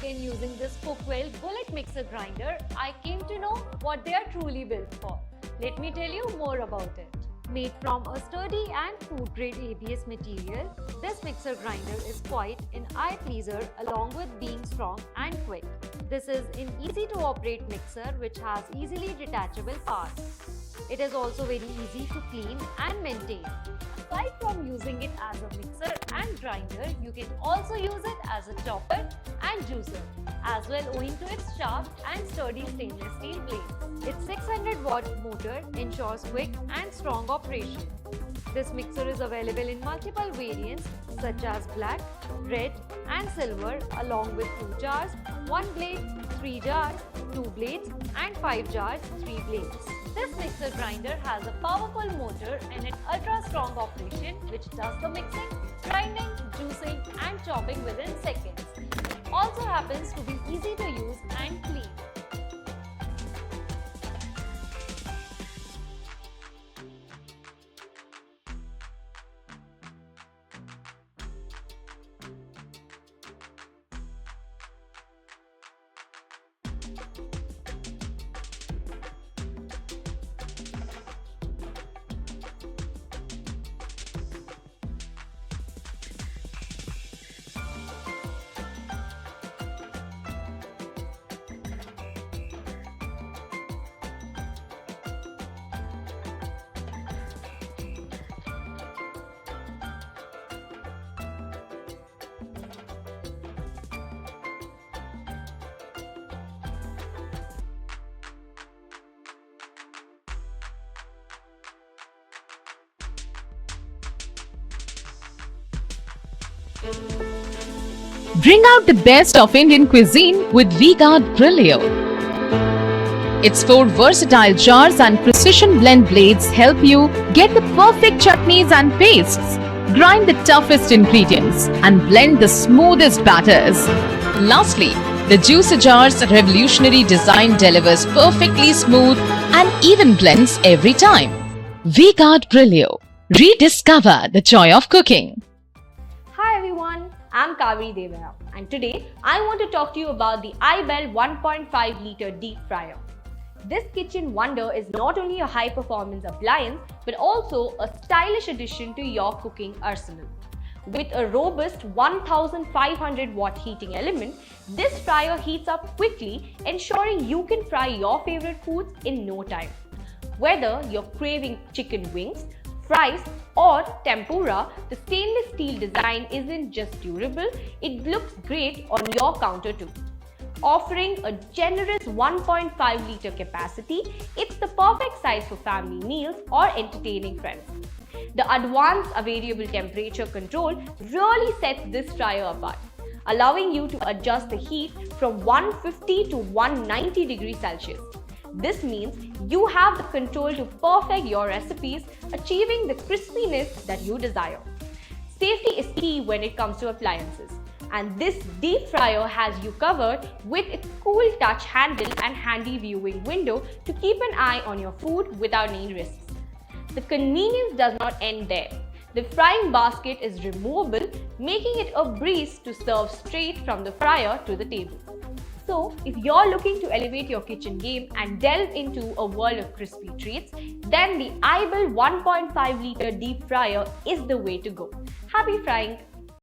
in using this Cookwell bullet mixer grinder, I came to know what they are truly built for. Let me tell you more about it. Made from a sturdy and food-grade ABS material, this mixer grinder is quite an eye-pleaser along with being strong and quick. This is an easy-to-operate mixer which has easily detachable parts. It is also very easy to clean and maintain. Aside from using it as a mixer and grinder, you can also use it as a chopper and juicer, as well owing to its sharp and sturdy stainless steel blade. Its 600-watt motor ensures quick and strong operation. This mixer is available in multiple variants such as black, red and silver, along with 2 jars, 1 blade, 3 jars, 2 blades and 5 jars, 3 blades. This mixer grinder has a powerful motor and an ultra-strong operation which does the mixing, grinding, juicing and chopping within seconds. It also happens to be easy to use and clean. Bring out the best of Indian cuisine with V-Guard Brilio. Its 4 versatile jars and precision blend blades help you get the perfect chutneys and pastes, grind the toughest ingredients, and blend the smoothest batters. Lastly, the juicer jar's revolutionary design delivers perfectly smooth and even blends every time. V-Guard Brilio. Rediscover the joy of cooking. Hi everyone, I'm Kaveri Devara and today I want to talk to you about the iBell 1.5 litre deep fryer. This kitchen wonder is not only a high performance appliance but also a stylish addition to your cooking arsenal. With a robust 1500 watt heating element, this fryer heats up quickly, ensuring you can fry your favorite foods in no time. Whether you're craving chicken wings, fries or tempura, the stainless steel design isn't just durable, it looks great on your counter too. Offering a generous 1.5 litre capacity, it's the perfect size for family meals or entertaining friends. The advanced variable temperature control really sets this fryer apart, allowing you to adjust the heat from 150 to 190 degrees Celsius. This means you have the control to perfect your recipes, achieving the crispiness that you desire. Safety is key when it comes to appliances, and this deep fryer has you covered with its cool touch handle and handy viewing window to keep an eye on your food without any risks. The convenience does not end there. The frying basket is removable, making it a breeze to serve straight from the fryer to the table. So, if you're looking to elevate your kitchen game and delve into a world of crispy treats, then the iBell 1.5 litre deep fryer is the way to go. Happy frying!